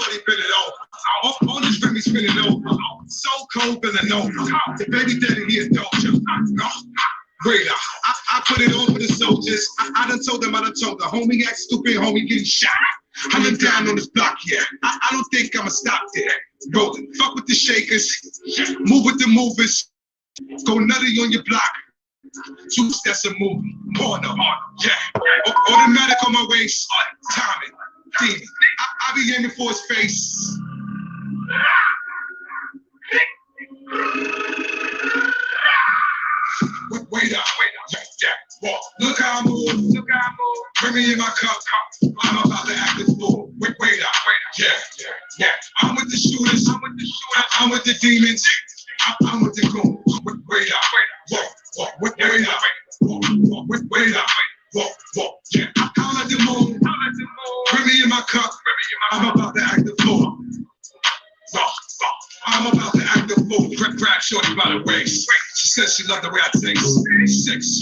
shorty been it over. On this rim, he spinning over. So cold, feeling over. The baby daddy, he a doja. Wait up. I put it on for the soldiers. I done told them, I done told the homie act stupid, homie getting shot. I done down on this block, yeah. I don't think I'ma stop there. Rolling, fuck with the shakers, move with the movers, go nutty on your block. Juice, that's a movie. Porno, yeah. Automatic on my waist, timing, demon. I be aiming for his face. Wait up, yeah. Walk. Look how I move, bring me in my cup. I'm about to act this fool. Wait up, yeah. I'm with the shooters, I'm with the demons, I'm with the goons. Wait up, walk. Wait up, walk. Yeah. I'll let the moon, bring me in my cup. I'm about to act the fool. I'm about to act the fool. Grab shorty by the waist. She says she loved the way I taste. 6.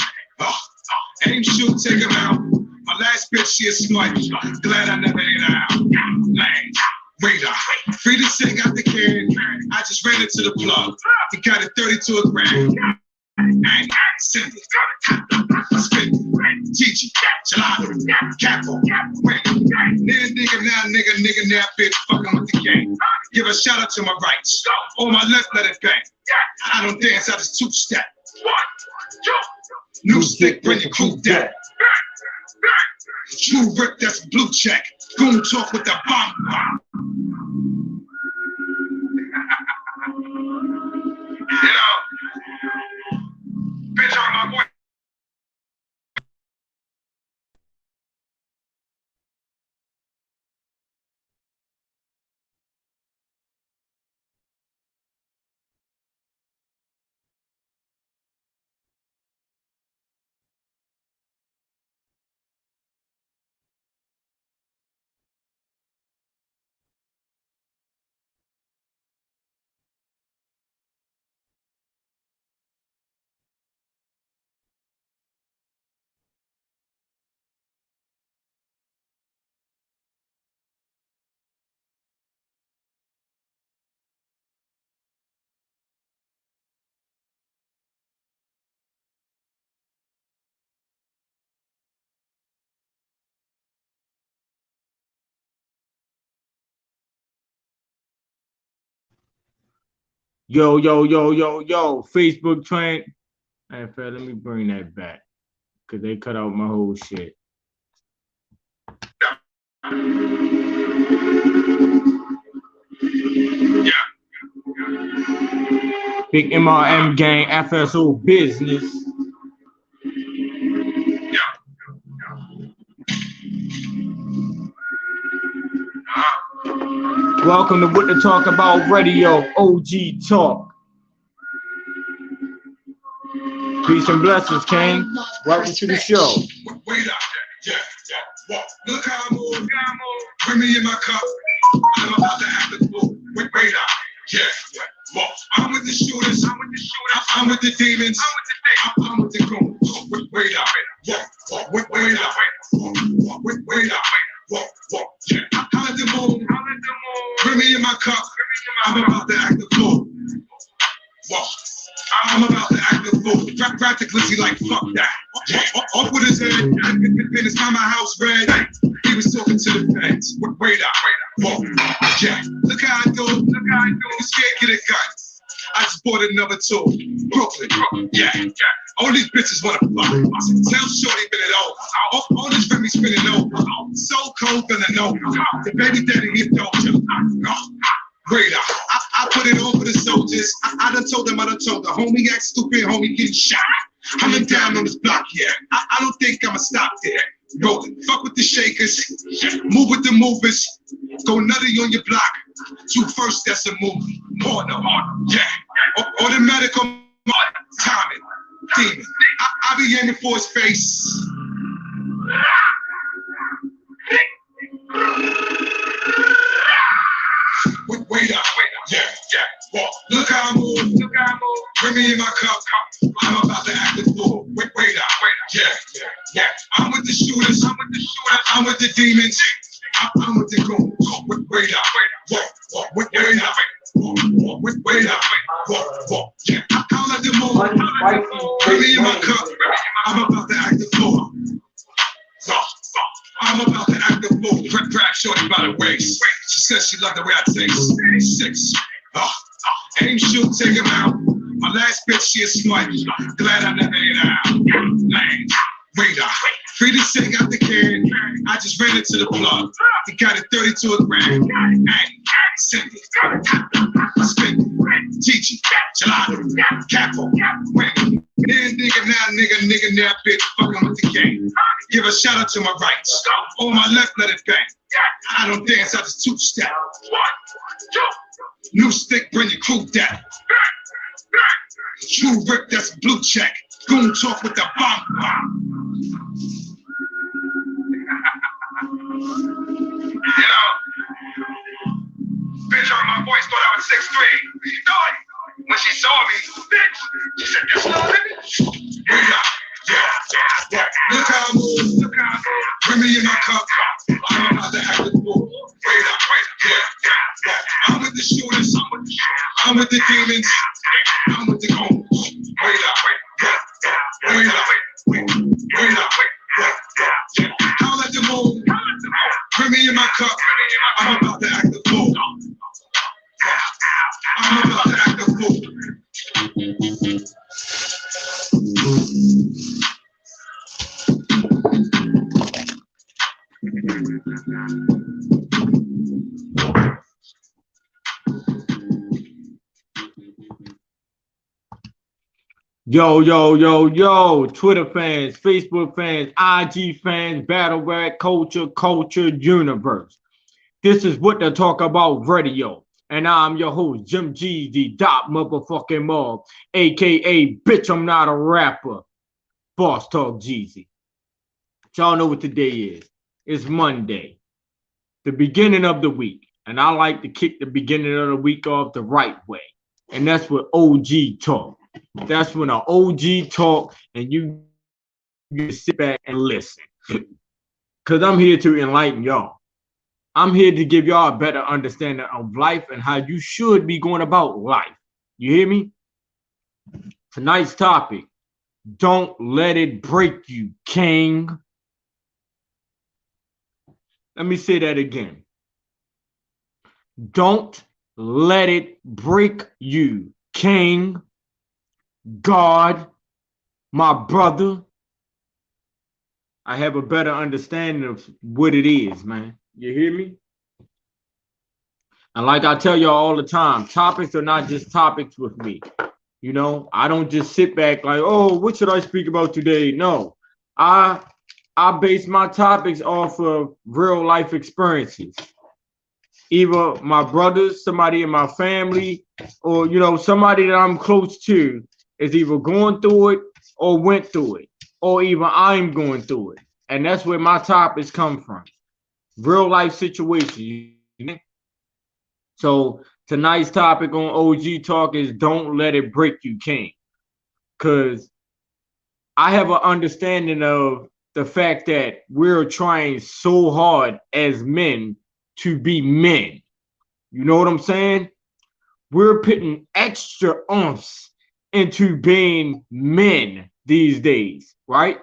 Aim, shoot, take him out. My last bitch, she a smart. Glad I never ate her out. Lame. Wait up. Free to sing out the can. I just ran into the plug. He got it 32 a grand. Hey, Cindy, Spin, Gigi, Gelato, Capo, wait. Nigga, now, bitch, fucking with the game. Give a shout out to my rights. On my left, let it bang. I don't dance, I just two-step. New stick, bring your crew down. True rip, that's a blue check. Goon talk with the bomb. You know, bitch on my boy. Yo, Facebook train. Hey, let me bring that back. Cause they cut out my whole shit. Big MRM gang, FSO business. Welcome to What to Talk About Radio, OG Talk. Peace and blessings, King. Welcome to the show. Wait up, yeah. Walk. Look how I move, bring me in my cup. I'm about to act the fool. Wait up, yeah. Walk. I'm with the shooters, I'm with the demons, I'm with the goons. Wait up, walk. Wait up, walk. Yeah. I'll let the moon, bring me in my cup. I'm about to act the fool. Walk. I'm about to act the fool. Practically like fuck that. Off with his head. Been his mama house red. He was talking to the feds. Wait up. Walk. Yeah. Look how I do. You scared, get a gun. I just bought another tool. Brooklyn. Yeah. All these bitches wanna fuck. Tell shorty been it over. All this rim, he spinning over. So cold, feeling over. The baby daddy, he a doja. Wait up. I put it on for the soldiers. I done told them, I done told the homie act stupid, homie getting shot. I done down on this block, yeah. I don't think I'ma stop there. Rolling, fuck with the shakers, move with the movers, go nutty on your block. 2 first, that's a movie. Porno, yeah. Automatic on my timing, demon. I be aiming for his face. Wait up, yeah. Walk. Look how I move, bring me in my cup. I'm about to act the fool. Wait up, yeah. I'm with the shooters, I'm with the demons, I'm with the goons. Wait up, Wait up. Wait up. Yeah. I'll let them move. Bring me in my cup. I'm about to act the floor. I'm about to act the fool. Grab shorty by the waist. She says she loved the way I taste. 6. Aim, shoot, take him out. My last bitch, she a smart. Glad I never ate her out. Lame. Wait up. Free to sing out the can. I just ran into the plug. He got it 32 a grand. Cindy. Spin. Gigi. Gelato. Capo. Wait. Then nigga, now bitch, fucking with the game. Give a shout out to my right. On my left, let it bang. I don't dance, I just two-step. 1, 2. New stick, bring your crew down. True rip, that's a blue check. Goon talk with the bomb. You know, bitch heard my voice, thought I was 6'3". You know it. When she saw me, bitch, she said, "This little nigga." Yeah. Look how I move. Bring me in my cup. I'm about to act the fool. Wait up. Yeah. I'm with the shooters. I'm with the demons. I'm with the goons. Wait up. Yeah. I'll let them move. Bring me in my cup. I'm about to act the fool. I'm about to act the fool. Yo, Twitter fans, Facebook fans, IG fans, Battle Rap Culture Universe. This is What to Talk About Radio. And I'm your host, Jim G, the Dot Motherfucking Mob, aka Bitch, I'm Not a Rapper. Boss Talk Jeezy. Y'all know what today is. It's Monday, the beginning of the week. And I like to kick the beginning of the week off the right way. And that's with OG talk. That's when an OG talk and you sit back and listen. Because I'm here to enlighten y'all. I'm here to give y'all a better understanding of life and how you should be going about life. You hear me? Tonight's topic, don't let it break you, king. Let me say that again. Don't let it break you, king, God, my brother. I have a better understanding of what it is, man. You hear me? And like I tell y'all all the time, topics are not just topics with me. You know, I don't just sit back like, oh, what should I speak about today? No, I base my topics off of real life experiences. Either my brothers, somebody in my family, or, you know, somebody that I'm close to is either going through it or went through it, or even I'm going through it. And that's where my topics come from. Real life situations. So tonight's topic on OG Talk is don't let it break you, king. Because I have an understanding of the fact that we're trying so hard as men to be men. You know what I'm saying? We're putting extra oomph into being men these days, right?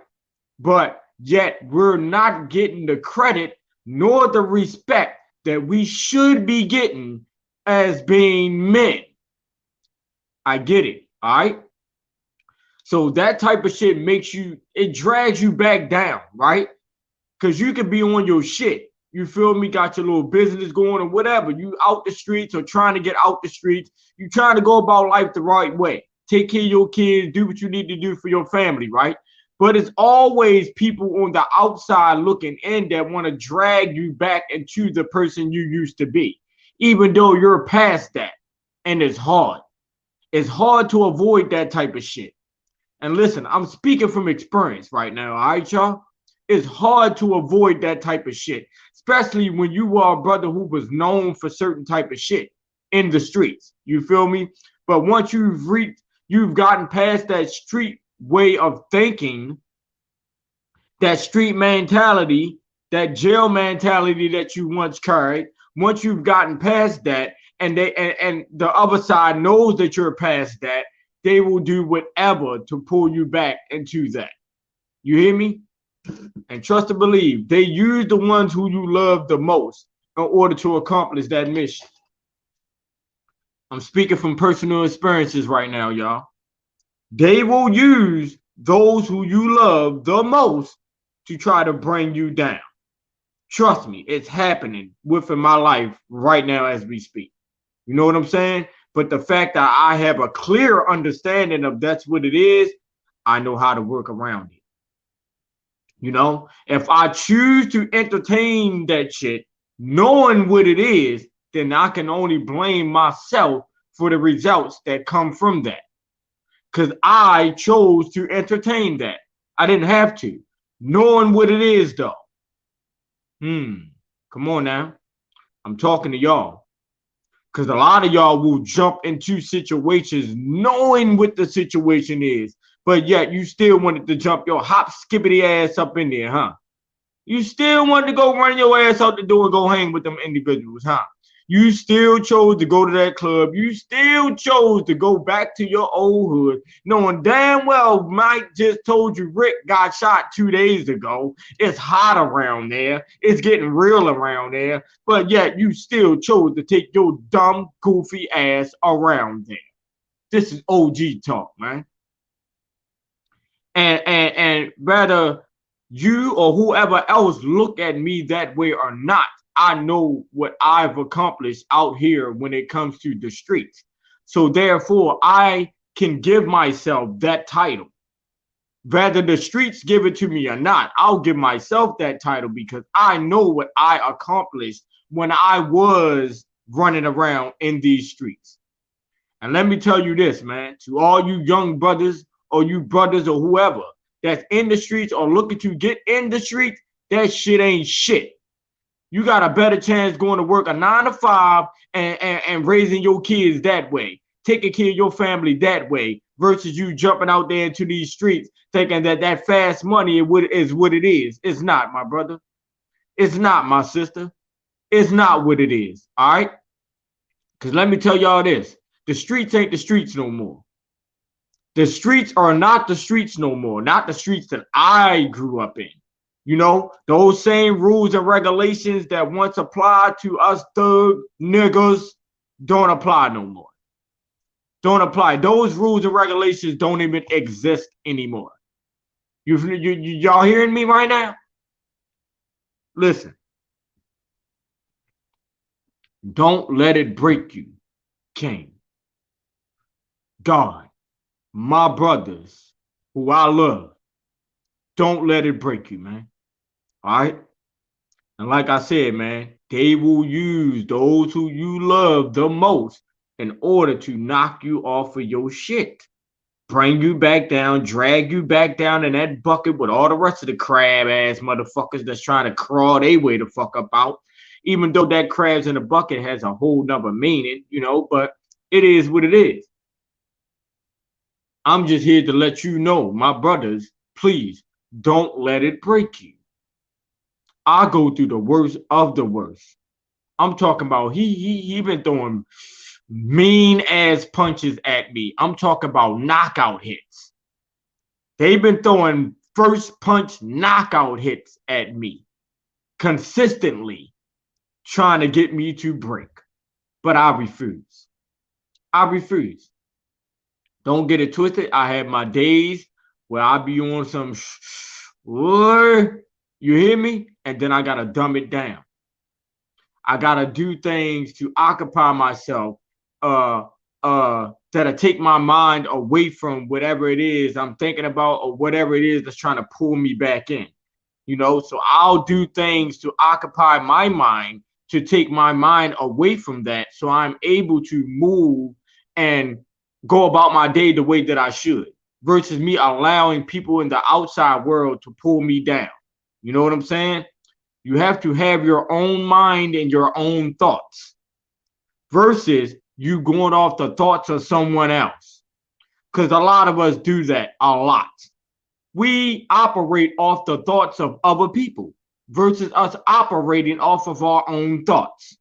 But yet we're not getting the credit nor the respect that we should be getting as being men. I get it, all right? So that type of shit makes you, it drags you back down, right? Because you could be on your shit. You feel me? Got your little business going or whatever. You out the streets or trying to get out the streets. You trying to go about life the right way. Take care of your kids. Do what you need to do for your family, right? But it's always people on the outside looking in that want to drag you back into the person you used to be, even though you're past that. And it's hard. It's hard to avoid that type of shit. And listen, I'm speaking from experience right now, all right, y'all? It's hard to avoid that type of shit, especially when you are a brother who was known for certain type of shit in the streets. You feel me? But once you've gotten past that street way of thinking, that street mentality, that jail mentality that you once carried, once you've gotten past that, and and the other side knows that you're past that, they will do whatever to pull you back into that. You hear me? And trust and believe, they use the ones who you love the most in order to accomplish that mission. I'm speaking from personal experiences right now, y'all. They will use those who you love the most to try to bring you down. Trust me, it's happening within my life right now as we speak. You know what I'm saying? But the fact that I have a clear understanding of that's what it is, I know how to work around it. You know, if I choose to entertain that shit, knowing what it is, then I can only blame myself for the results that come from that. Because I chose to entertain that. I didn't have to. Knowing what it is, though. Come on now. I'm talking to y'all. Because a lot of y'all will jump into situations knowing what the situation is, but yet you still wanted to jump your hop skippity ass up in there, huh? You still wanted to go run your ass out the door and go hang with them individuals, huh? You still chose to go to that club. You still chose to go back to your old hood, knowing damn well Mike just told you Rick got shot 2 days ago. It's hot around there. It's getting real around there. But yet you still chose to take your dumb, goofy ass around there. This is OG talk, man. And whether you or whoever else look at me that way or not, I know what I've accomplished out here when it comes to the streets. So therefore, I can give myself that title. Whether the streets give it to me or not, I'll give myself that title because I know what I accomplished when I was running around in these streets. And let me tell you this, man, to all you young brothers or you brothers or whoever that's in the streets or looking to get in the streets, that shit ain't shit. You got a better chance going to work a 9 to 5 and raising your kids that way, taking care of your family that way, versus you jumping out there into these streets thinking that that fast money is what it is. It's not, my brother. It's not, my sister. It's not what it is. All right? Because let me tell y'all this. The streets ain't the streets no more. The streets are not the streets no more. Not the streets that I grew up in. You know, those same rules and regulations that once applied to us thug niggas don't apply no more. Don't apply. Those rules and regulations don't even exist anymore. Y'all hearing me right now? Listen. Don't let it break you, King. God, my brothers who I love, don't let it break you, man. All right? And like I said, man, they will use those who you love the most in order to knock you off of your shit. Bring you back down, drag you back down in that bucket with all the rest of the crab ass motherfuckers that's trying to crawl their way the fuck up out. Even though that crabs in the bucket has a whole nother meaning, you know, but it is what it is. I'm just here to let you know, my brothers, please don't let it break you. I go through the worst of the worst. I'm talking about he been throwing mean ass punches at me. I'm talking about knockout hits. They've been throwing first punch knockout hits at me consistently, trying to get me to break. But I refuse. I refuse. Don't get it twisted. I have my days where I be on some you hear me? And then I gotta dumb it down. I gotta do things to occupy myself that'll take my mind away from whatever it is I'm thinking about or whatever it is that's trying to pull me back in. You know, so I'll do things to occupy my mind, to take my mind away from that, so I'm able to move and go about my day the way that I should, versus me allowing people in the outside world to pull me down. You know what I'm saying? You have to have your own mind and your own thoughts versus you going off the thoughts of someone else. Because a lot of us do that a lot. We operate off the thoughts of other people versus us operating off of our own thoughts.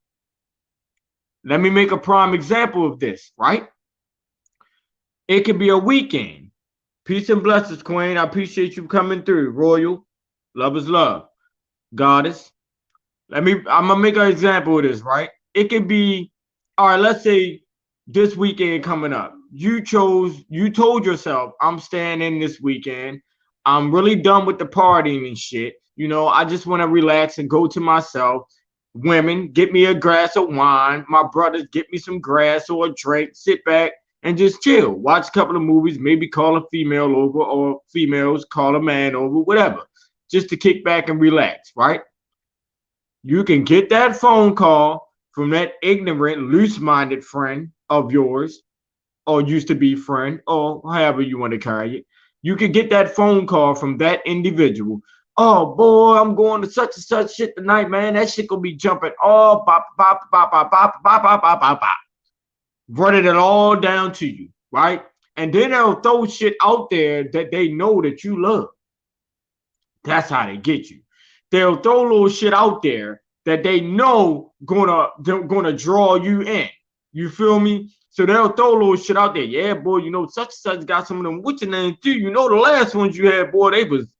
Let me make a prime example of this, right? It could be a weekend. Peace and blessings, Queen. I appreciate you coming through. Royal, love is love. Goddess. I'm gonna make an example of this, right? It could be, all right, let's say this weekend coming up. You told yourself, I'm staying in this weekend. I'm really done with the partying and shit. I just want to relax and go to myself. Women, get me a glass of wine. My brothers, get me some grass or a drink. Sit back and just chill. Watch a couple of movies. Maybe call a female over, or females call a man over, whatever. Just to kick back and relax, right? You can get that phone call from that ignorant, loose-minded friend of yours, or used to be friend, or however you want to carry it. You could get that phone call from that individual. Oh boy, I'm going to such and such shit tonight, man. That shit gonna be jumping all bop bop bop bop bop bop bop bop bop bop. Running it all down to you, right? And then they'll throw shit out there that they know that you love. That's how they get you. They'll throw little shit out there that they know gonna draw you in. You feel me? So they'll throw little shit out there. Yeah, boy, such and such got some of them. What's your name too? The last ones you had, boy, they was.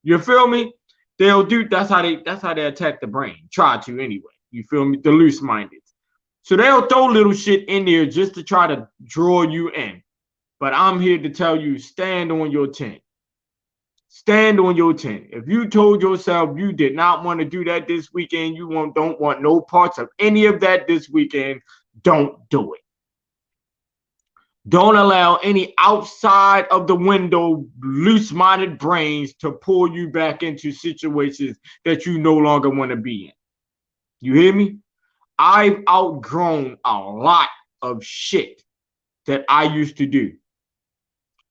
You feel me? They'll do. That's how they attack the brain. Try to anyway. You feel me? The loose minded. So they'll throw little shit in there just to try to draw you in. But I'm here to tell you, stand on your 10. Stand on your 10. If you told yourself you did not want to do that this weekend, don't want no parts of any of that this weekend, don't do it. Don't allow any outside of the window loose-minded brains to pull you back into situations that you no longer want to be in. You hear me? I've outgrown a lot of shit that I used to do.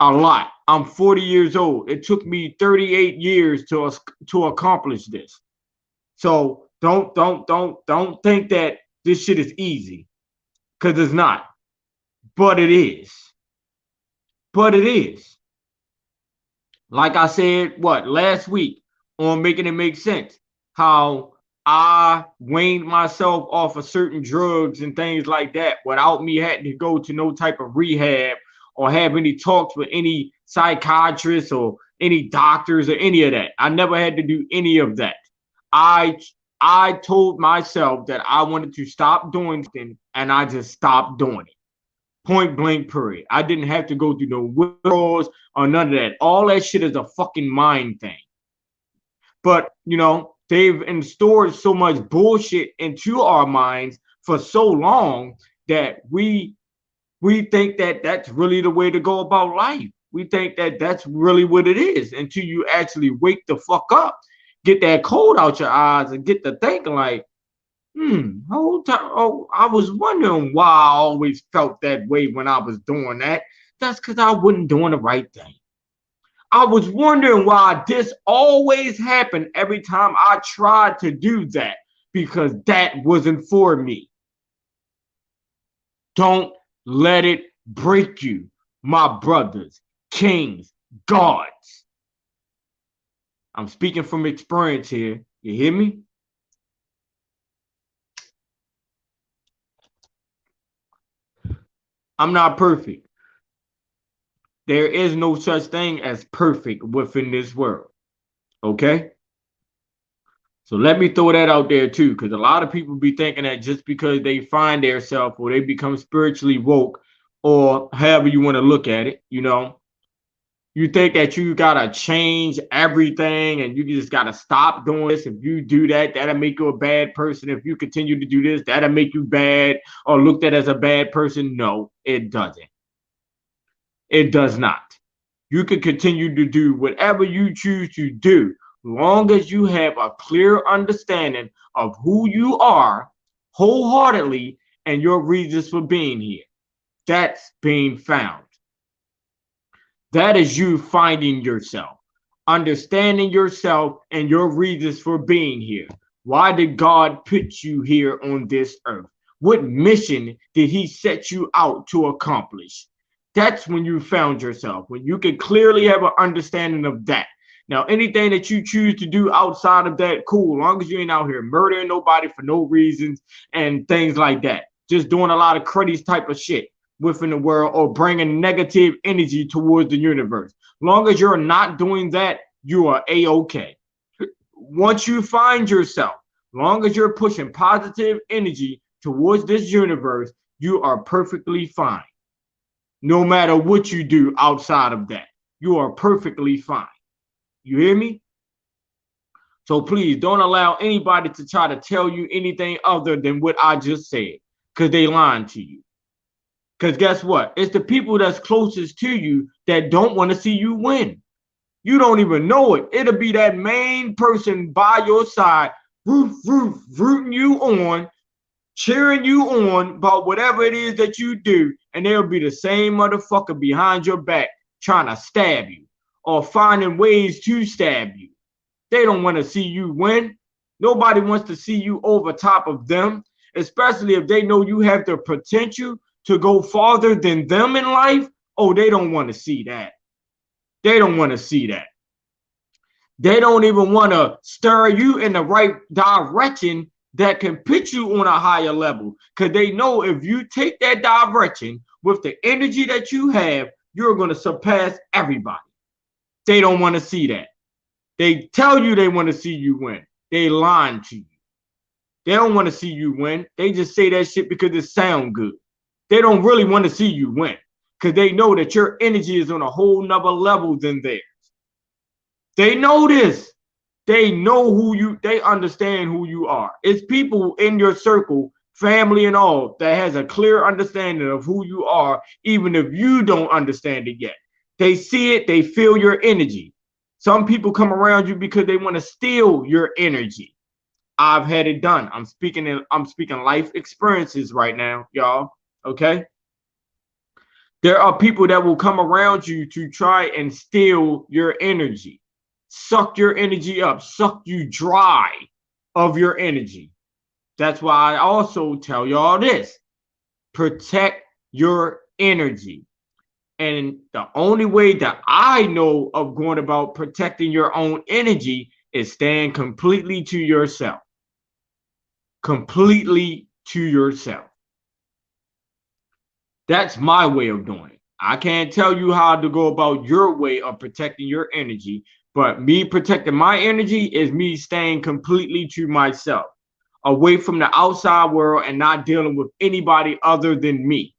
A lot. I'm 40 years old. It took me 38 years to accomplish this. So don't think that this shit is easy, because it's not. But it is. But it is. Like I said, last week on Making It Make Sense, how I weaned myself off of certain drugs and things like that without me having to go to no type of rehab or have any talks with any psychiatrists or any doctors or any of that. I never had to do any of that. I told myself that I wanted to stop doing things, and I just stopped doing it. Point blank period. I didn't have to go through no withdrawals or none of that. All that shit is a fucking mind thing. But, they've installed so much bullshit into our minds for so long that we think that that's really the way to go about life. We think that that's really what it is until you actually wake the fuck up, get that cold out your eyes, and get to thinking like, whole time, I was wondering why I always felt that way when I was doing that. That's because I wasn't doing the right thing. I was wondering why this always happened every time I tried to do that, because that wasn't for me. Don't let it break you, my brothers, kings, gods. I'm speaking from experience here. You hear me? I'm not perfect. There is no such thing as perfect within this world. Okay? So let me throw that out there too, because a lot of people be thinking that just because they find themselves or they become spiritually woke, or however you want to look at it, you think that you gotta change everything and you just gotta stop doing this. If you do that, that'll make you a bad person. If you continue to do this, that'll make you bad or looked at as a bad person. No, it doesn't. It does not. You can continue to do whatever you choose to do, long as you have a clear understanding of who you are wholeheartedly and your reasons for being here. That's being found. That is you finding yourself, understanding yourself and your reasons for being here. Why did God put you here on this earth? What mission did he set you out to accomplish? That's when you found yourself, when you can clearly have an understanding of that. Now, anything that you choose to do outside of that, cool, long as you ain't out here murdering nobody for no reasons and things like that. just doing a lot of cruddy type of shit within the world or bringing negative energy towards the universe. Long as you're not doing that, you are A-okay. Once you find yourself, long as you're pushing positive energy towards this universe, you are perfectly fine. No matter what you do outside of that, you are perfectly fine. You hear me? So please don't allow anybody to try to tell you anything other than what I just said, because they lying to you. Because guess what? It's the people that's closest to you that don't want to see you win. You don't even know it. It'll be that main person by your side, rooting you on, cheering you on about whatever it is that you do, and they'll be the same motherfucker behind your back trying to stab you or finding ways to stab you. They don't want to see you win. Nobody wants to see you over top of them, especially if they know you have the potential to go farther than them in life. Oh, they don't want to see that. They don't want to see that. They don't even want to stir you in the right direction that can put you on a higher level, because they know if you take that direction with the energy that you have, you're going to surpass everybody. They don't want to see that. They tell you they want to see you win. They lying to you. They don't want to see you win. They just say that shit because it sounds good. They don't really want to see you win, because they know that your energy is on a whole nother level than theirs. They know this. They know who you, they understand who you are. It's people in your circle, family and all, that has a clear understanding of who you are, even if you don't understand it yet. They see it, they feel your energy. Some people come around you because they want to steal your energy. I've had it done. I'm speaking life experiences right now, y'all. Okay? There are people that will come around you to try and steal your energy. Suck your energy up, suck you dry of your energy. That's why I also tell y'all this: protect your energy. And the only way that I know of going about protecting your own energy is staying completely to yourself. Completely to yourself. That's my way of doing it. I can't tell you how to go about your way of protecting your energy, but me protecting my energy is me staying completely to myself, away from the outside world and not dealing with anybody other than me.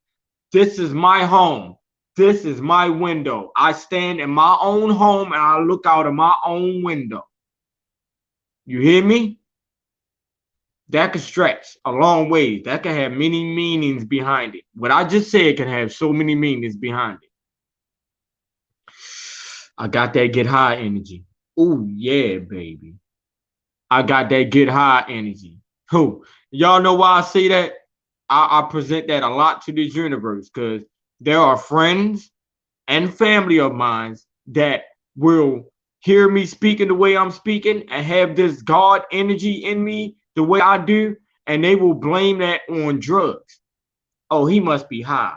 This is my home. This is my window. I stand in my own home and I look out of my own window. You hear me? That could stretch a long way. That can have many meanings behind it. What I just said can have so many meanings behind it. I got that get high energy. Oh, yeah, baby. I got that get high energy. Who? Y'all know why I say that? I present that a lot to this universe, because there are friends and family of mine that will hear me speaking the way I'm speaking and have this God energy in me the way I do, and they will blame that on drugs. Oh, he must be high.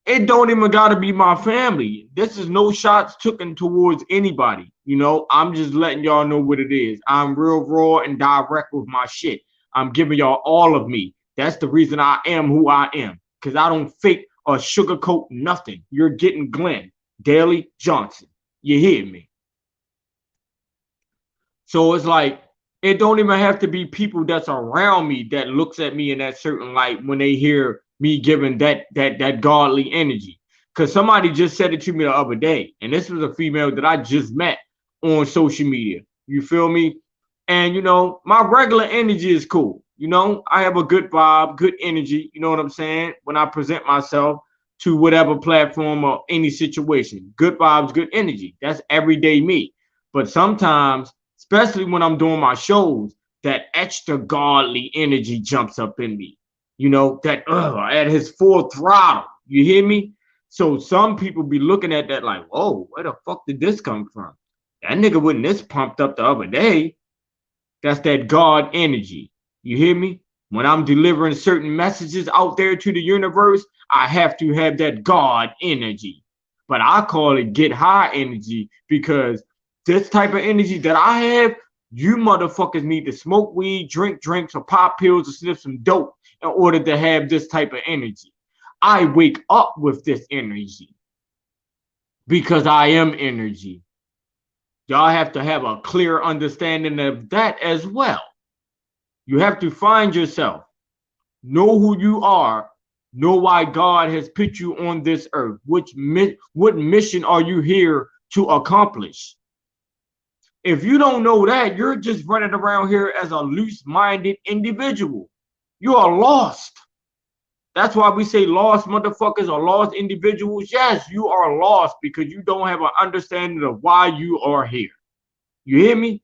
It don't even gotta be my family. This is no shots taken towards anybody. You know, I'm just letting y'all know what it is. I'm real raw and direct with my shit. I'm giving y'all all of me. That's the reason I am who I am, because I don't fake or sugarcoat nothing. You're getting Glenn Daly Johnson. You hear me? So it's like, it don't even have to be people that's around me that looks at me in that certain light when they hear me giving that godly energy. Because somebody just said it to me the other day, and this was a female that I just met on social media. You feel me? And you know, my regular energy is cool. You know, I have a good vibe, good energy. You know what I'm saying? When I present myself to whatever platform or any situation, good vibes, good energy. That's everyday me. But sometimes, especially when I'm doing my shows, that extra godly energy jumps up in me. You know, that at his full throttle. You hear me? So some people be looking at that like, whoa, where the fuck did this come from? That nigga wasn't this pumped up the other day. That's that God energy. You hear me? When I'm delivering certain messages out there to the universe, I have to have that God energy. But I call it get high energy, because this type of energy that I have, you motherfuckers need to smoke weed, drink drinks, or pop pills, or sniff some dope in order to have this type of energy. I wake up with this energy because I am energy. Y'all have to have a clear understanding of that as well. You have to find yourself, know who you are, know why God has put you on this earth. What mission are you here to accomplish? If you don't know that, you're just running around here as a loose-minded individual. You are lost. That's why we say lost motherfuckers or lost individuals. Yes, you are lost because you don't have an understanding of why you are here. You hear me?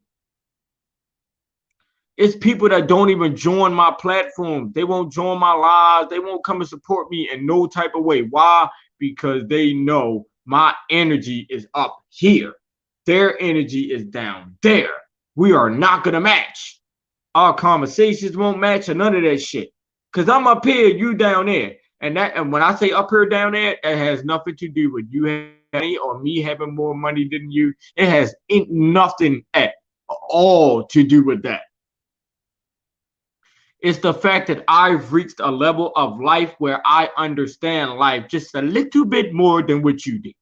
It's people that don't even join my platform. They won't join my lives. They won't come and support me in no type of way. Why? Because they know my energy is up here. Their energy is down there. We are not going to match. Our conversations won't match or none of that shit. Because I'm up here, you down there. And when I say up here, down there, it has nothing to do with you having money or me having more money than you. It has nothing at all to do with that. It's the fact that I've reached a level of life where I understand life just a little bit more than what you did.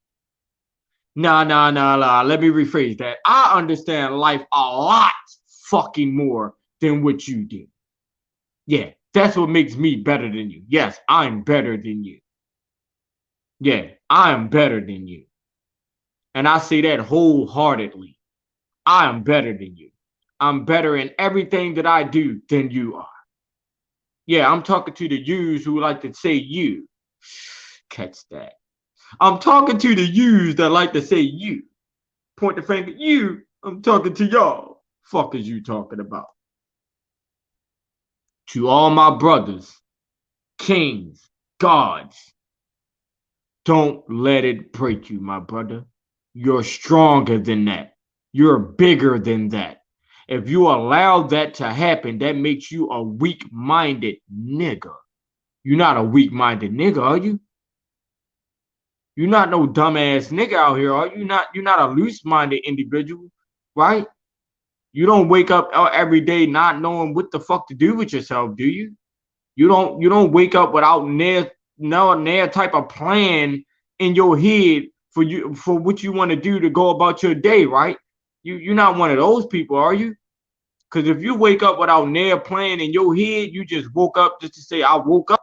Nah. Let me rephrase that. I understand life a lot fucking more than what you did. Yeah, that's what makes me better than you. Yes, I'm better than you. Yeah, I'm better than you. And I say that wholeheartedly. I am better than you. I'm better in everything that I do than you are. Yeah, I'm talking to the yous who like to say you. Catch that. I'm talking to the yous that like to say you. Point the finger, you. I'm talking to y'all. Fuck is you talking about? To all my brothers, kings, gods, don't let it break you, my brother. You're stronger than that. You're bigger than that. If you allow that to happen, that makes you a weak-minded nigga. You're not a weak-minded nigga, are you? You're not no dumbass nigga out here, are you? You're not a loose-minded individual, right? You don't wake up every day not knowing what the fuck to do with yourself, do you? You don't wake up without no type of plan in your head for what you want to do to go about your day, right? You're not one of those people, are you? Because if you wake up without near plan in your head, you just woke up just to say, I woke up.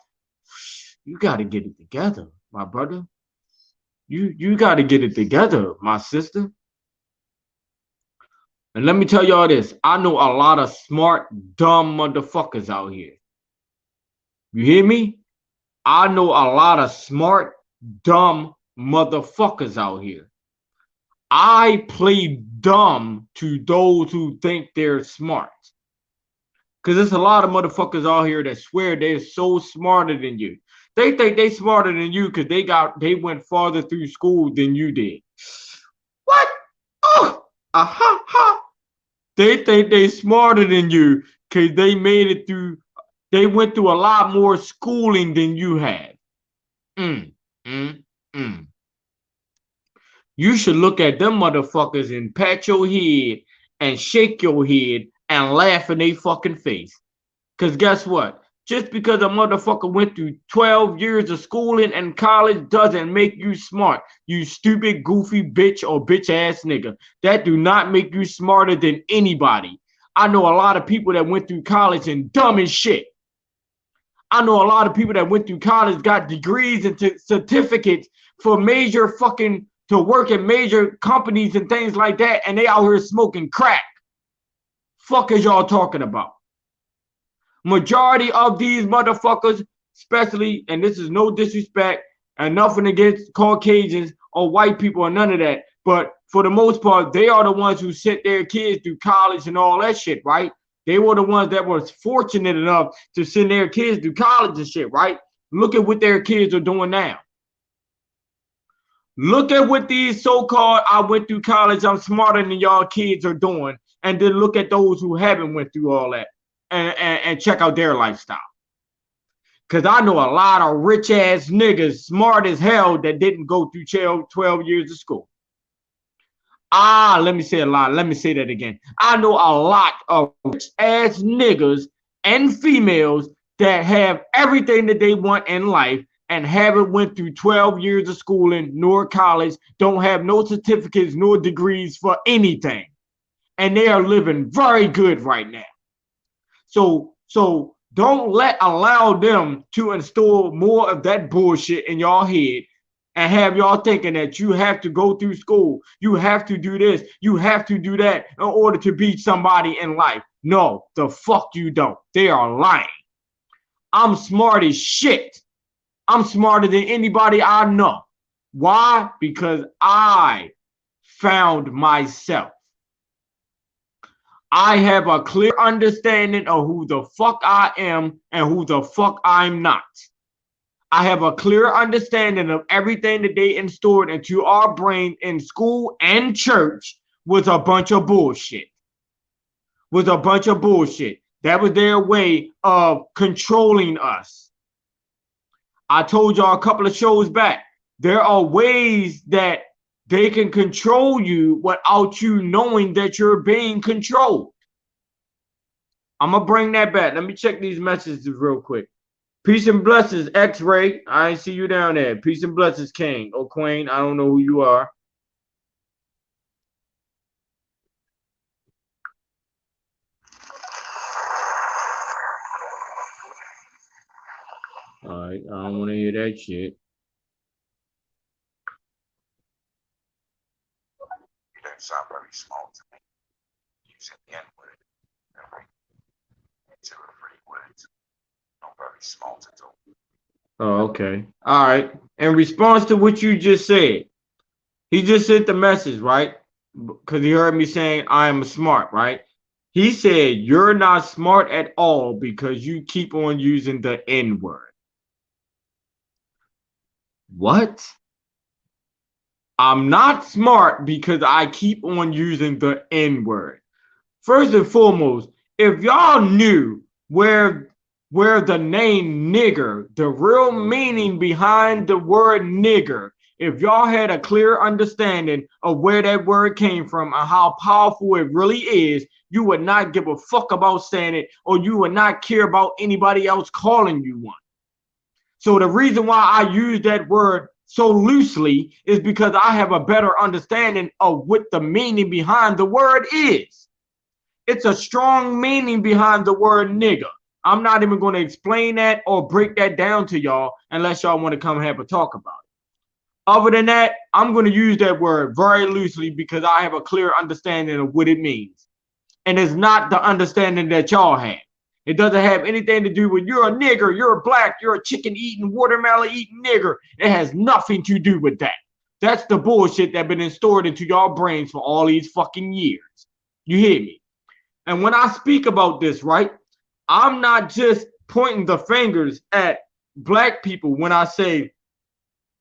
You got to get it together, my brother. You got to get it together, my sister. And let me tell y'all this. I know a lot of smart, dumb motherfuckers out here. You hear me? I know a lot of smart, dumb motherfuckers out here. I play dumb to those who think they're smart. Because there's a lot of motherfuckers out here that swear they're so smarter than you. They think they smarter than you because they went farther through school than you did. What? Oh, ha. They think they smarter than you because they made it through. They went through a lot more schooling than you had. You should look at them motherfuckers and pat your head and shake your head and laugh in their fucking face. Because guess what? Just because a motherfucker went through 12 years of schooling and college doesn't make you smart. You stupid, goofy bitch or bitch ass nigga. That do not make you smarter than anybody. I know a lot of people that went through college and dumb as shit. I know a lot of people that went through college, got degrees and certificates for major fucking, to work in major companies and things like that, and they out here smoking crack. Fuck is y'all talking about? Majority of these motherfuckers, especially, and this is no disrespect and nothing against Caucasians or white people or none of that, but for the most part, they are the ones who sent their kids through college and all that shit, right? They were the ones that were fortunate enough to send their kids through college and shit, right? Look at what their kids are doing now. Look at what these so-called I went through college, I'm smarter than y'all kids are doing, and then look at those who haven't went through all that. And check out their lifestyle. Because I know a lot of rich ass niggas, smart as hell, that didn't go through 12 years of school. Let me say a lot. Let me say that again. I know a lot of rich ass niggas and females that have everything that they want in life and haven't went through 12 years of schooling nor college, don't have no certificates nor degrees for anything. And they are living very good right now. So don't allow them to install more of that bullshit in your head and have y'all thinking that you have to go through school, you have to do this, you have to do that in order to be somebody in life. No, the fuck you don't. They are lying. I'm smart as shit. I'm smarter than anybody I know. Why? Because I found myself. I have a clear understanding of who the fuck I am and who the fuck I'm not. I have a clear understanding of everything that they installed into our brain in school and church was a bunch of bullshit. That was their way of controlling us. I told y'all a couple of shows back, there are ways that they can control you without you knowing that you're being controlled. I'm going to bring that back. Let me check these messages real quick. Peace and blessings, X-Ray. I see you down there. Peace and blessings, King or Queen. I don't know who you are. All right, I don't want to hear that shit. You don't sound very small to me. Using the N-word. Two or three words. Not very smart at all. Oh, okay. All right. In response to what you just said, he just sent the message, right? Because he heard me saying I am smart, right? He said, you're not smart at all because you keep on using the N-word. What? I'm not smart because I keep on using the N-word. First and foremost, if y'all knew where the name nigger, the real meaning behind the word nigger, if y'all had a clear understanding of where that word came from and how powerful it really is, you would not give a fuck about saying it, or you would not care about anybody else calling you one. So the reason why I use that word so loosely is because I have a better understanding of what the meaning behind the word is. It's a strong meaning behind the word nigger. I'm not even going to explain that or break that down to y'all unless y'all want to come have a talk about it. Other than that, I'm going to use that word very loosely because I have a clear understanding of what it means. And it's not the understanding that y'all have. It doesn't have anything to do with you're a nigger, you're a black, you're a chicken eating, watermelon eating nigger. It has nothing to do with that. That's the bullshit that's been stored into y'all brains for all these fucking years. You hear me? And when I speak about this, right, I'm not just pointing the fingers at black people when I say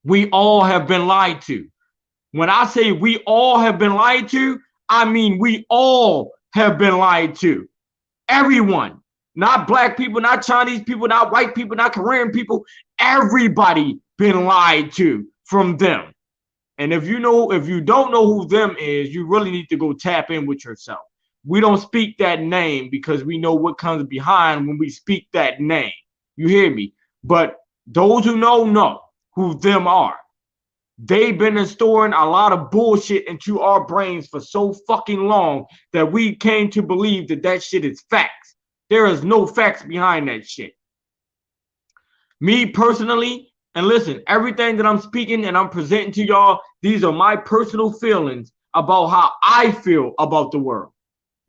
we all have been lied to. When I say we all have been lied to, I mean we all have been lied to. Everyone, not black people, not Chinese people, not white people, not Korean people, everybody been lied to from them. And if you don't know who them is, you really need to go tap in with yourself. We don't speak that name because we know what comes behind when we speak that name. You hear me? But those who know who them are. They've been storing a lot of bullshit into our brains for so fucking long that we came to believe that shit is facts. There is no facts behind that shit. Me personally, and listen, everything that I'm speaking and I'm presenting to y'all, these are my personal feelings about how I feel about the world.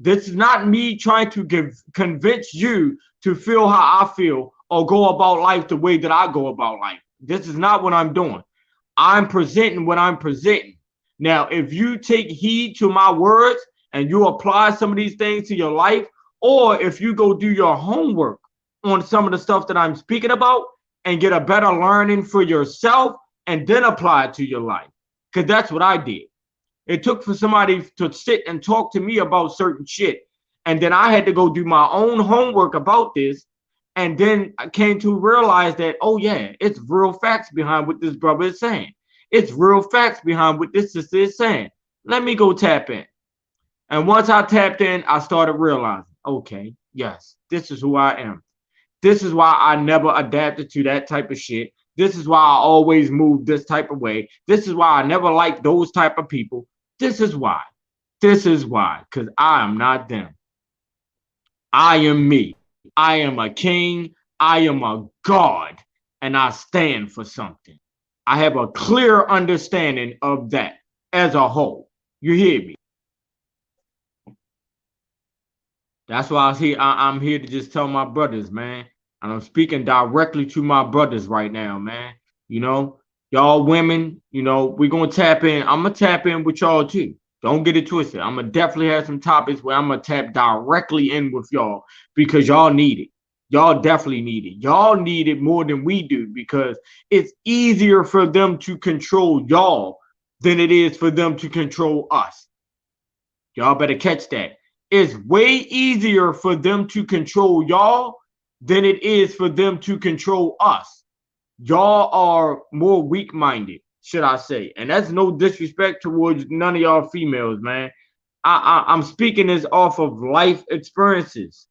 This is not me trying to convince you to feel how I feel or go about life the way that I go about life. This is not what I'm doing. I'm presenting what I'm presenting. Now, if you take heed to my words and you apply some of these things to your life, or if you go do your homework on some of the stuff that I'm speaking about and get a better learning for yourself and then apply it to your life, because that's what I did. It took for somebody to sit and talk to me about certain shit. And then I had to go do my own homework about this. And then I came to realize that, oh yeah, it's real facts behind what this brother is saying. It's real facts behind what this sister is saying. Let me go tap in. And once I tapped in, I started realizing, okay, yes, this is who I am. This is why I never adapted to that type of shit. This is why I always move this type of way. This is why I never liked those type of people. This is why. This is why. Because I am not them. I am me. I am a king. I am a god. And I stand for something. I have a clear understanding of that as a whole. You hear me? That's why I'm here to just tell my brothers, man. And I'm speaking directly to my brothers right now, man. You know, y'all women, we're gonna tap in. I'm gonna tap in with y'all too. Don't get it twisted. I'm gonna definitely have some topics where I'm gonna tap directly in with y'all because y'all need it. Y'all definitely need it. Y'all need it more than we do because it's easier for them to control y'all than it is for them to control us. Y'all better catch that. It's way easier for them to control y'all than it is for them to control us. Y'all are more weak-minded, should I say. And that's no disrespect towards none of y'all females, man. I'm speaking this off of life experiences.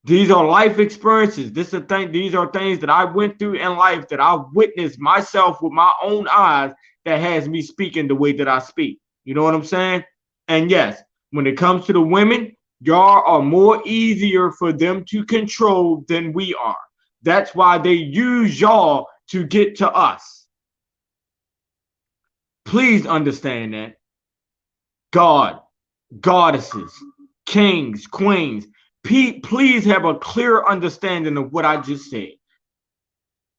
These are life experiences. These are things that I went through in life that I witnessed myself with my own eyes that has me speaking the way that I speak. You know what I'm saying? And yes, when it comes to the women, y'all are more easier for them to control than we are. That's why they use y'all to get to us. Please understand that. God, goddesses, kings, queens, please have a clear understanding of what I just said.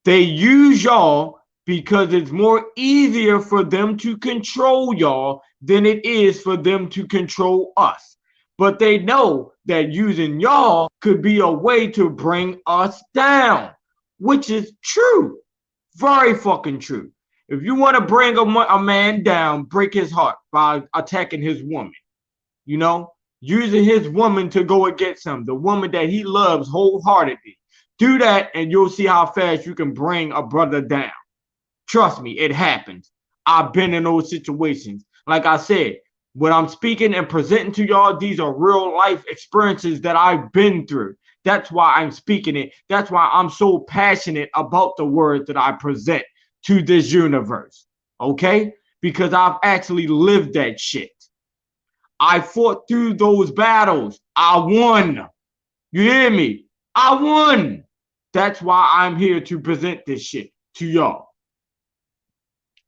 They use y'all because it's more easier for them to control y'all than it is for them to control us. But they know that using y'all could be a way to bring us down, which is true. Very fucking true. If you want to bring a man down, break his heart by attacking his woman, using his woman to go against him, the woman that he loves wholeheartedly. Do that and you'll see how fast you can bring a brother down. Trust me, it happens. I've been in those situations. Like I said, when I'm speaking and presenting to y'all, these are real life experiences that I've been through. That's why I'm speaking it. That's why I'm so passionate about the words that I present to this universe. Okay? Because I've actually lived that shit. I fought through those battles. I won. You hear me? I won. That's why I'm here to present this shit to y'all.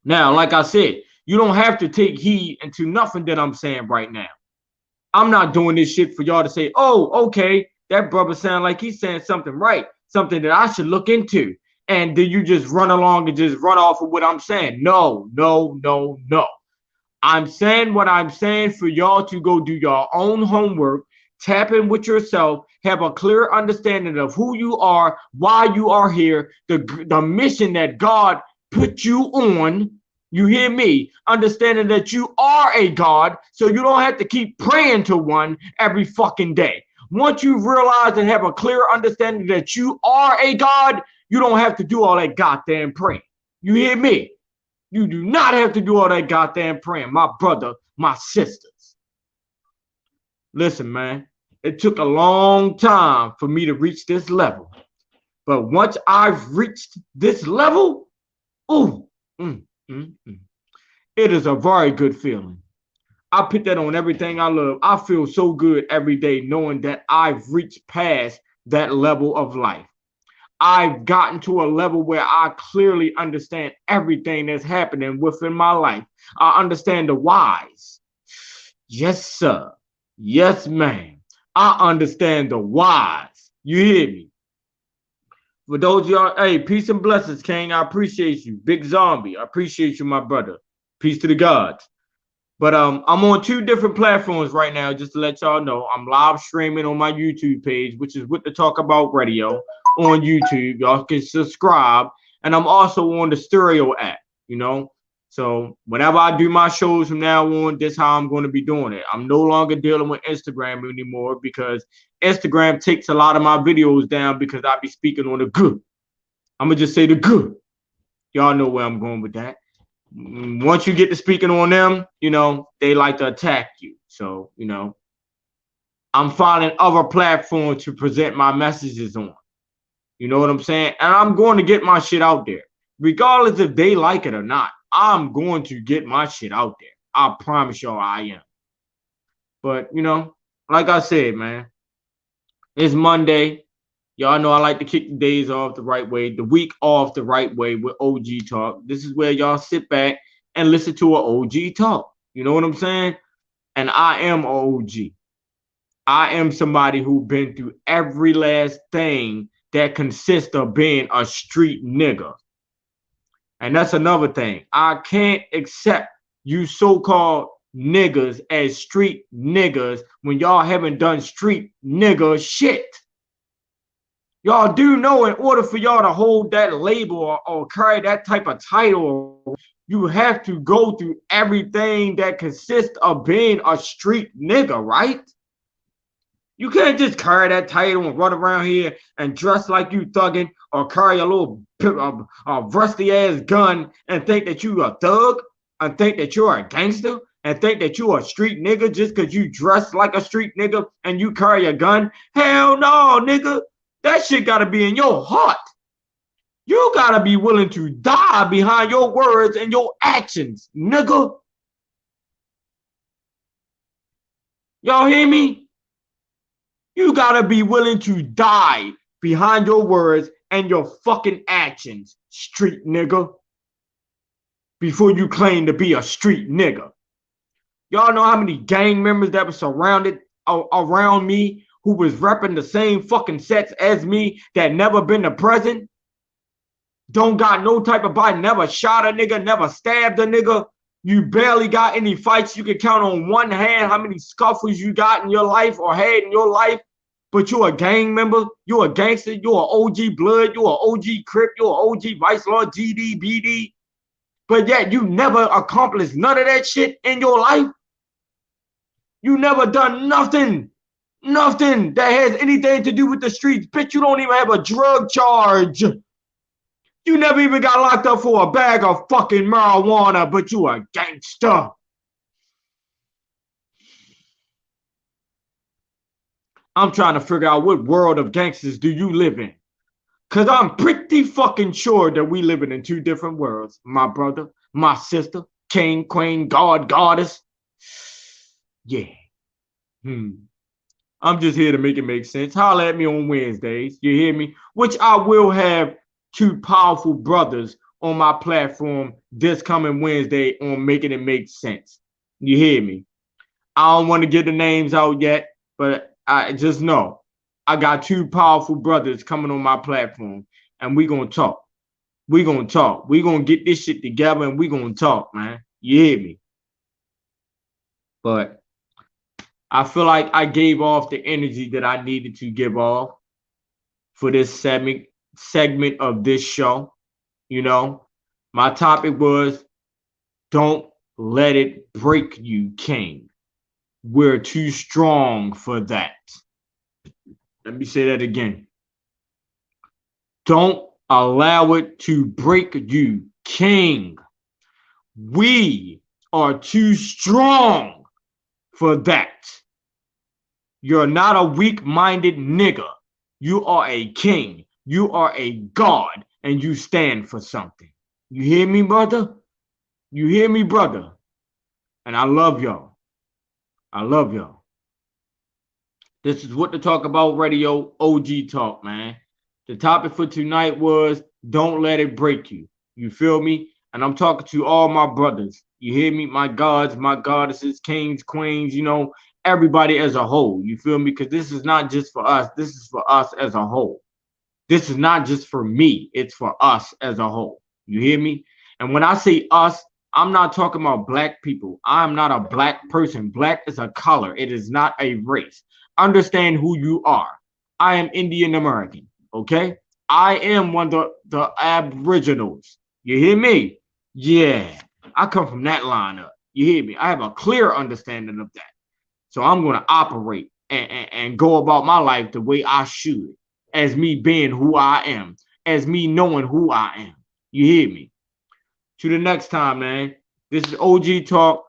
Now, like I said, you don't have to take heed into nothing that I'm saying right now. I'm not doing this shit for y'all to say, oh, okay, that brother sound like he's saying something right, something that I should look into. And then you just run along and just run off of what I'm saying. No, no, no, no. I'm saying what I'm saying for y'all to go do your own homework, tap in with yourself, have a clear understanding of who you are, why you are here, the mission that God put you on. You hear me? Understanding that you are a God, so you don't have to keep praying to one every fucking day. Once you realize and have a clear understanding that you are a God, you don't have to do all that goddamn praying. You hear me? You do not have to do all that goddamn praying, my brother, my sisters. Listen, man, it took a long time for me to reach this level. But once I've reached this level, it is a very good feeling. I put that on everything I love. I feel so good every day knowing that I've reached past that level of life. I've gotten to a level where I clearly understand everything that's happening within my life. I understand the whys. Yes, sir. Yes, ma'am. I understand the whys. You hear me? For those of y'all, hey, peace and blessings, King. I appreciate you. Big Zombie. I appreciate you, my brother. Peace to the gods. But I'm on 2 different platforms right now, just to let y'all know. I'm live streaming on my YouTube page, which is What to Talk About Radio on YouTube. Y'all can subscribe. And I'm also on the Stereo app, So whenever I do my shows from now on, this is how I'm going to be doing it. I'm no longer dealing with Instagram anymore because Instagram takes a lot of my videos down because I be speaking on the good. I'm going to just say the good. Y'all know where I'm going with that. Once you get to speaking on them, they like to attack you. So, I'm finding other platforms to present my messages on. You know what I'm saying? And I'm going to get my shit out there. Regardless if they like it or not, I'm going to get my shit out there. I promise y'all I am. But, you know, like I said, man, it's Monday. Y'all know I like to kick the days off the right way, the week off the right way with OG Talk. This is where y'all sit back and listen to an OG talk. You know what I'm saying? And I am OG. I am somebody who been through every last thing that consists of being a street nigga. And that's another thing. I can't accept you so-called niggas as street niggas when y'all haven't done street nigga shit. Y'all do know in order for y'all to hold that label or carry that type of title, you have to go through everything that consists of being a street nigga, right? You can't just carry that title and run around here and dress like you thugging or carry a little rusty ass gun and think that you a thug and think that you're a gangster and think that you a street nigga just because you dress like a street nigga and you carry a gun. Hell no, nigga. That shit gotta be in your heart. You gotta be willing to die behind your words and your actions, nigga. Y'all hear me? You gotta be willing to die behind your words and your fucking actions, street nigga. Before you claim to be a street nigga. Y'all know how many gang members that were surrounded around me who was repping the same fucking sets as me that never been to prison? Don't got no type of body, never shot a nigga, never stabbed a nigga. You barely got any fights. You can count on one hand how many scuffles you got in your life or had in your life. But you're a gang member, you're a gangster, you're an OG Blood, you're an OG Crip, you're an OG Vice Lord, GD, BD. But yet you never accomplished none of that shit in your life. You never done nothing that has anything to do with the streets. Bitch, you don't even have a drug charge. You never even got locked up for a bag of fucking marijuana, but you a gangster. I'm trying to figure out what world of gangsters do you live in? Because I'm pretty fucking sure that we living in two different worlds. My brother, my sister, king, queen, god, goddess. Yeah. I'm just here to make it make sense. Holler at me on Wednesdays. You hear me? Which I will have two powerful brothers on my platform this coming Wednesday on Making It Make Sense. You hear me? I don't want to get the names out yet, but I just know I got two powerful brothers coming on my platform, and we're going to talk. We're going to talk. We're going to get this shit together, and we're going to talk, man. You hear me? But I feel like I gave off the energy that I needed to give off for this segment of this show. You know, my topic was don't let it break you, King. We're too strong for that. Let me say that again. Don't allow it to break you, King. We are too strong for that. You're not a weak-minded nigga. You are a king. You are a god, and you stand for something. You hear me, brother? You hear me, brother? And I love y'all. I love y'all. This is What to Talk About Radio, OG Talk, man. The topic for tonight was don't let it break you. You feel me? And I'm talking to all my brothers. You hear me? My gods, my goddesses, kings, queens, you know, everybody as a whole. You feel me? Because this is not just for us. This is for us as a whole. This is not just for me. It's for us as a whole. You hear me? And when I say us, I'm not talking about black people. I'm not a black person. Black is a color. It is not a race. Understand who you are. I am Indian American. Okay? I am one of the aboriginals. You hear me? Yeah. I come from that line up. You hear me? I have a clear understanding of that. So I'm going to operate and go about my life the way I should, as me being who I am, as me knowing who I am. You hear me? To the next time, man. This is OG Talk.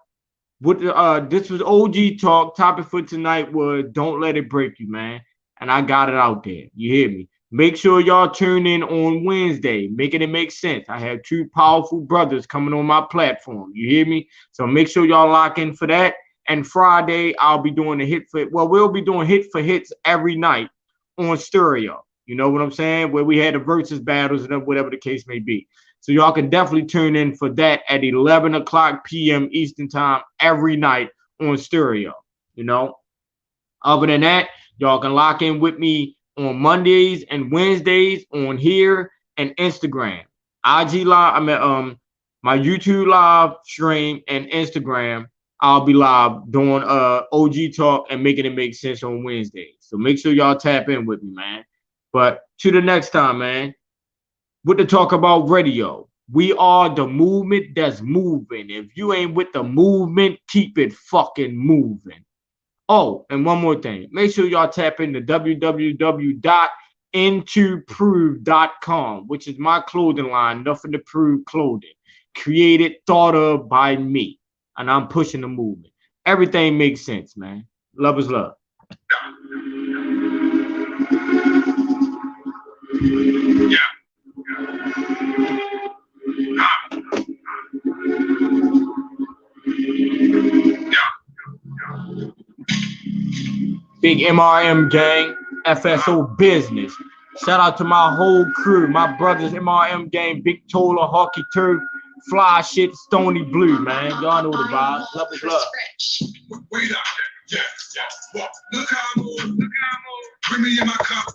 This was OG talk. Topic for tonight was don't let it break you, man. And I got it out there. You hear me? Make sure y'all tune in on Wednesday, making it make sense. I have two powerful brothers coming on my platform. You hear me? So make sure y'all lock in for that. And Friday, I'll be doing we'll be doing hit for hits every night on stereo. You know what I'm saying? Where we had the versus battles and whatever the case may be. So y'all can definitely tune in for that at 11 o'clock p.m. Eastern time every night on stereo. You know, other than that, y'all can lock in with me on Mondays and Wednesdays on here and Instagram. IG live, my YouTube live stream and Instagram. I'll be live doing OG talk and making it make sense on Wednesdays. So make sure y'all tap in with me, man. But to the next time, man. With the Talk About Radio, we are the movement that's moving. If you ain't with the movement, keep it fucking moving. Oh, and one more thing. Make sure y'all tap into www.intoprove.com, which is my clothing line, Nothing to Prove clothing. Created, thought of by me. And I'm pushing the movement. Everything makes sense, man. Love is love. Yeah. Big MRM gang, FSO business. Shout out to my whole crew, my brothers, MRM gang, Big Tola, Hockey Turf, Fly Shit, Stony Blue, man. Y'all know the vibes. Love is love. Wait up. Yeah. Look how I move. Bring me in my cup.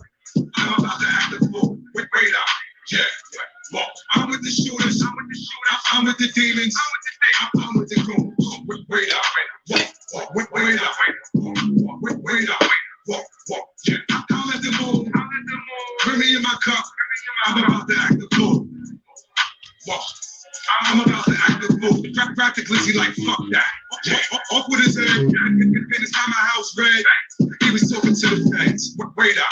I'm about to act the fool. Wait up. Yeah. I'm with the shooters. I'm with the demons. I'm with the goons. Wait up. Wait up. Yeah. I'm at the moon. Bring me in my cup. I'm about to act the fool. I'm about to act the fool. Practically like fuck that. Yeah. Off with his head. And it's not my house, red. He was talking to the feds. Wait up.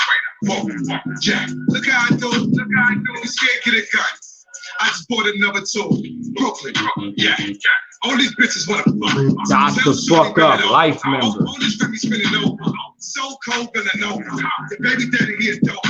Yeah. Look how I do. You scared, get a gun. I just bought another tool. Brooklyn. Yeah. All these bitches wanna fuck. Got the fuck up, life member. All this rep me spinning over. So cold, gonna know. The baby daddy, he is dope.